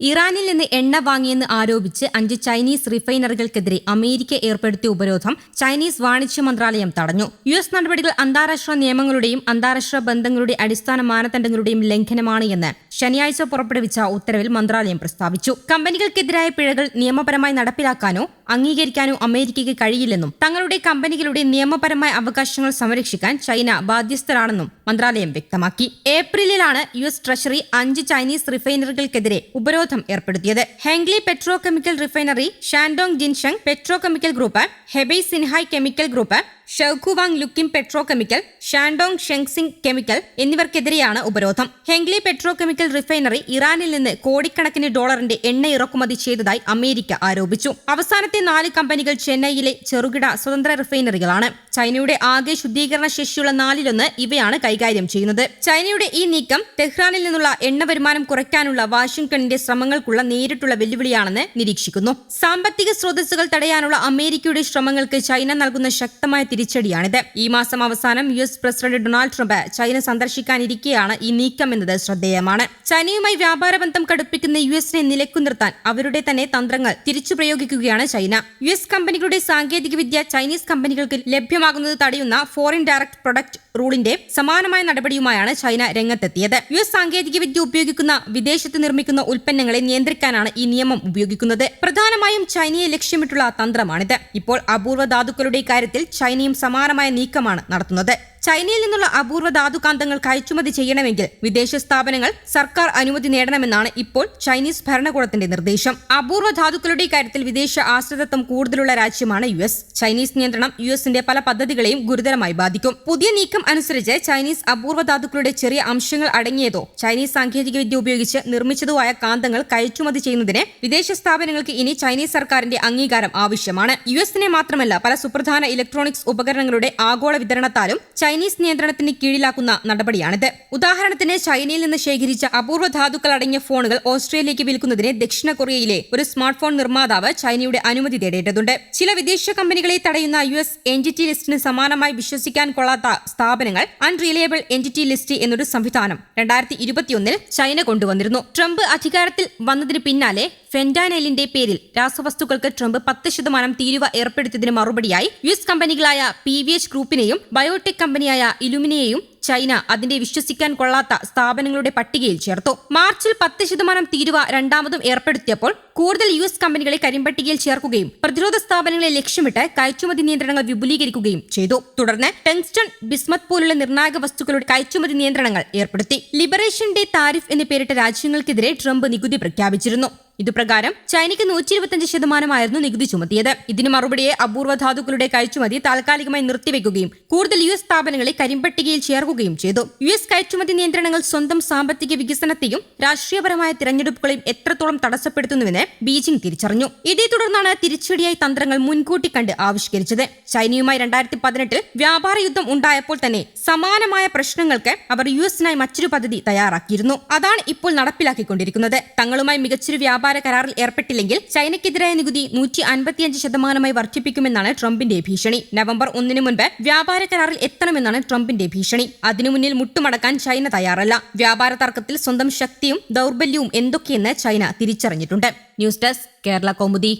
ഇറാനിൽ നിന്ന് എണ്ണ വാങ്ങിയെന്ന് ആരോപിച്ച് 5 ചൈനീസ് റിഫൈനറികൾക്കെതിരെ അമേരിക്ക ഏർപ്പെടുത്തിയ ഉപരോധം ചൈനീസ് വാണിജ്യ മന്ത്രാലയം തടഞ്ഞു. യുഎസ് നടപടികൾ അന്താരാഷ്ട്ര നിയമങ്ങളുടെയും അന്താരാഷ്ട്ര ബന്ധങ്ങളുടെ അടിസ്ഥാന മാനദണ്ഡങ്ങളുടെയും ലംഘനമാണ് എന്ന് ശനിയാഴ്ച പുറപ്പെടുവിച്ച ഉത്തരവിൽ മന്ത്രാലയം പ്രസ്താവിച്ചു. കമ്പനികൾക്കെതിരായ പിഴകൾ നിയമപരമായി നടപ്പിലാക്കാനോ അംഗീകരിക്കാനോ അമേരിക്കയ്ക്ക് കഴിയില്ലെന്നും തങ്ങളുടെ കമ്പനികളുടെ നിയമപരമായ അവകാശങ്ങൾ സംരക്ഷിക്കാൻ ചൈന ബാധ്യസ്ഥരാണെന്നും മന്ത്രാലയം വ്യക്തമാക്കി. ഏപ്രിലിലാണ് യുഎസ് ട്രഷറി 5 ചൈനീസ് റിഫൈനറികൾക്കെതിരെ ഉപരോധം ഏർപ്പെടുത്തിയത്. Hengli petrochemical refinery, Shandong Jinsheng petrochemical group, Hebei Xinhai chemical group, Shouguang Luqing petrochemical, Shandong Shengxing chemical എന്നിവർക്കെതിരെയാണ് ഉപരോധം. ഹെങ്ലി പെട്രോ കെമിക്കൽ റിഫൈനറി ഇറാനിൽ നിന്ന് കോടിക്കണക്കിന് ഡോളറിന്റെ എണ്ണ ഇറക്കുമതി ചെയ്തതായി അമേരിക്ക ആരോപിച്ചു. അവസാനത്തെ 4 കമ്പനികൾ ചെന്നൈയിലെ ചെറുകിട സ്വതന്ത്ര റിഫൈനറികളാണ്. ചൈനയുടെ ആകെ ശുദ്ധീകരണ ശേഷിയുള്ള 4-1 ഇവയാണ് കൈകാര്യം ചെയ്യുന്നത്. ചൈനയുടെ ഈ നീക്കം തെഹ്റാനിൽ നിന്നുള്ള എണ്ണ വരുമാനം കുറയ്ക്കാനുള്ള വാഷിംഗ്ടണിന്റെ ശ്രമങ്ങൾക്കുള്ള നേരിട്ടുള്ള വെല്ലുവിളിയാണെന്ന് നിരീക്ഷിക്കുന്നു. സാമ്പത്തിക സ്രോതസ്സുകൾ തടയാനുള്ള അമേരിക്കയുടെ ശ്രമങ്ങൾക്ക് ചൈന നൽകുന്ന ശക്തമായ തിരിച്ചടിയാണിത്. ഈ മാസം അവസാനം US president Donald Trump China സന്ദർശിക്കാനിരിക്കെയാണ് ഈ നീക്കം എന്നത് ശ്രദ്ധേയമാണ്. ചൈനയുമായി വ്യാപാര ബന്ധം കടുപ്പിക്കുന്ന യുഎസിനെ നിലക്കു നിർത്താൻ അവരുടെ തന്നെ തന്ത്രങ്ങൾ തിരിച്ചു പ്രയോഗിക്കുകയാണ് ചൈന. യുഎസ് കമ്പനികളുടെ സാങ്കേതികവിദ്യ ചൈനീസ് കമ്പനികൾക്ക് ലഭ്യമാകുന്നത് തടയുന്ന ഫോറിൻ ഡയറക്ട് പ്രൊഡക്റ്റ് റൂളിന്റെ സമാനമായ നടപടിയുമായാണ് ചൈന രംഗത്തെത്തിയത്. യുഎസ് സാങ്കേതികവിദ്യ ഉപയോഗിക്കുന്ന വിദേശത്ത് നിർമ്മിക്കുന്ന ഉൽപ്പന്നങ്ങളെ നിയന്ത്രിക്കാനാണ് ഈ നിയമം ഉപയോഗിക്കുന്നത്. പ്രധാനമായും ചൈനയെ ലക്ഷ്യമിട്ടുള്ള തന്ത്രമാണിത്. ഇപ്പോൾ അപൂർവ ധാതുക്കളുടെ കാര്യത്തിൽ ചൈനയും സമാനമായ നീക്കമാണ് നടത്തുന്നത്. ചൈനയിൽ നിന്നുള്ള അപൂർവ ധാതുകാന്തങ്ങൾ കയറ്റുമതി ചെയ്യണമെങ്കിൽ വിദേശ സ്ഥാപനങ്ങൾ സർക്കാർ അനുമതി നേടണമെന്നാണ് ഇപ്പോൾ ചൈനീസ് ഭരണകൂടത്തിന്റെ നിർദ്ദേശം. അപൂർവ ധാതുക്കളുടെ കാര്യത്തിൽ വിദേശ ആശ്രിതത്വം കൂടുതലുള്ള രാജ്യമാണ് യുഎസ്. ചൈനീസ് നിയന്ത്രണം യുഎസിന്റെ പല പദ്ധതികളെയും ഗുരുതരമായി ബാധിക്കും. പുതിയ നീക്കം അനുസരിച്ച് ചൈനീസ് അപൂർവ ധാതുക്കളുടെ ചെറിയ അംശങ്ങൾ അടങ്ങിയതോ ചൈനീസ് സാങ്കേതികവിദ്യ ഉപയോഗിച്ച് നിർമ്മിച്ചതോ ആയ കാന്തങ്ങൾ കയറ്റുമതി ചെയ്യുന്നതിന് വിദേശ സ്ഥാപനങ്ങൾക്ക് ഇനി ചൈനീസ് സർക്കാരിന്റെ അംഗീകാരം ആവശ്യമാണ്. യുഎസിനെ മാത്രമല്ല പല സുപ്രധാന ഇലക്ട്രോണിക്സ് ഉപകരണങ്ങളുടെ ആഗോള വിതരണത്താലും ചൈനീസ് നിയന്ത്രണത്തിന് കീഴിലാക്കുന്ന നടപടിയാണിത്. ഉദാഹരണത്തിന് ചൈനയിൽ നിന്ന് ശേഖരിച്ച അപൂർവ ധാതുക്കൾ അടങ്ങിയ ഫോണുകൾ ഓസ്ട്രേലിയയ്ക്ക് വിൽക്കുന്നതിന് ദക്ഷിണ കൊറിയയിലെ ഒരു സ്മാർട്ട് ഫോൺ നിർമ്മാതാവ് ചൈനയുടെ അനുമതി തേടേണ്ടതുണ്ട്. ചില വിദേശ കമ്പനികളെ തടയുന്ന യുഎസ് എൻറ്റിറ്റി ലിസ്റ്റിന് സമാനമായി വിശ്വസിക്കാൻ കൊള്ളാത്ത സ്ഥാപനങ്ങൾ അൺറിലയബിൾ എൻറ്റിറ്റി ലിസ്റ്റ് എന്നൊരു സംവിധാനം 2021 ചൈന കൊണ്ടുവന്നിരുന്നു. ട്രംപ് അധികാരത്തിൽ വന്നതിന് പിന്നാലെ ഫെന്റാനൈലിന്റെ പേരിൽ രാസവസ്തുക്കൾക്ക് ട്രംപ് 10% തീരുവ ഏർപ്പെടുത്തിയതിന് മറുപടിയായി യുഎസ് കമ്പനികളായ PVH ഗ്രൂപ്പിനെയും ബയോടെക് കമ്പനിയായ ഇലുമിനയെയും ചൈന അതിന്റെ വിശ്വസിക്കാൻ കൊള്ളാത്ത സ്ഥാപനങ്ങളുടെ പട്ടികയിൽ ചേർത്തു. മാർച്ചിൽ 10% തീരുവ രണ്ടാമതും ഏർപ്പെടുത്തിയപ്പോൾ കൂടുതൽ യുഎസ് കമ്പനികളെ കരിമ്പട്ടികയിൽ ചേർക്കുകയും പ്രതിരോധ സ്ഥാപനങ്ങളെ ലക്ഷ്യമിട്ട് കയറ്റുമതി നിയന്ത്രണങ്ങൾ വിപുലീകരിക്കുകയും ചെയ്തു. തുടർന്ന് ടങ്സ്റ്റൺ, ബിസ്മത്ത് പോലുള്ള നിർണായക വസ്തുക്കളുടെ കയറ്റുമതി നിയന്ത്രണങ്ങൾ ഏർപ്പെടുത്തി. ലിബറേഷൻ ഡേ താരിഫ് എന്ന് പേരിട്ട രാജ്യങ്ങൾക്കെതിരെ ട്രംപ് നികുതി പ്രഖ്യാപിച്ചിരുന്നു. ഇതുപ്രകാരം ചൈനയ്ക്ക് 125% നികുതി ചുമത്തിയത്. ഇതിന് മറുപടിയെ അപൂർവ ധാതുക്കളുടെ കയറ്റുമതി താൽക്കാലികമായി നിർത്തിവെക്കുകയും കൂടുതൽ യുഎസ് സ്ഥാപനങ്ങളെ കരിമ്പട്ടികയിൽ ചേർക്കുകയും ചെയ്തു. യുഎസ് കയറ്റുമതി നിയന്ത്രണങ്ങൾ സ്വന്തം സാമ്പത്തിക വികസനത്തെയും രാഷ്ട്രീയപരമായ തിരഞ്ഞെടുപ്പുകളെയും എത്രത്തോളം തടസ്സപ്പെടുത്തുന്നുവെന്ന് ബീജിംഗ് തിരിച്ചറിഞ്ഞു. ഇതേ തുടർന്നാണ് തിരിച്ചടിയായി തന്ത്രങ്ങൾ മുൻകൂട്ടി കണ്ട് ആവിഷ്കരിച്ചത്. ചൈനയുമായി 2018 വ്യാപാര യുദ്ധം ഉണ്ടായപ്പോൾ തന്നെ സമാനമായ പ്രശ്നങ്ങൾക്ക് അവർ യുഎസിനായി മറ്റൊരു പദ്ധതി തയ്യാറാക്കിയിരുന്നു. അതാണ് ഇപ്പോൾ നടപ്പിലാക്കിക്കൊണ്ടിരിക്കുന്നത്. തങ്ങളുമായി മികച്ചൊരു വ്യാപാര കരാറിൽ ഏർപ്പെട്ടില്ലെങ്കിൽ ചൈനയ്ക്കെതിരായ നികുതി 155% വർദ്ധിപ്പിക്കുമെന്നാണ് ട്രംപിന്റെ ഭീഷണി. നവംബർ 1 മുൻപ് വ്യാപാര കരാറിൽ എത്തണമെന്നാണ് ട്രംപിന്റെ ഭീഷണി. അതിനു മുന്നിൽ മുട്ടുമടക്കാൻ ചൈന തയ്യാറല്ല. വ്യാപാര തർക്കത്തിൽ സ്വന്തം ശക്തിയും ദൗർബല്യവും എന്തൊക്കെയെന്ന് ചൈന തിരിച്ചറിഞ്ഞിട്ടുണ്ട്. News desk Kerala Kaumudi.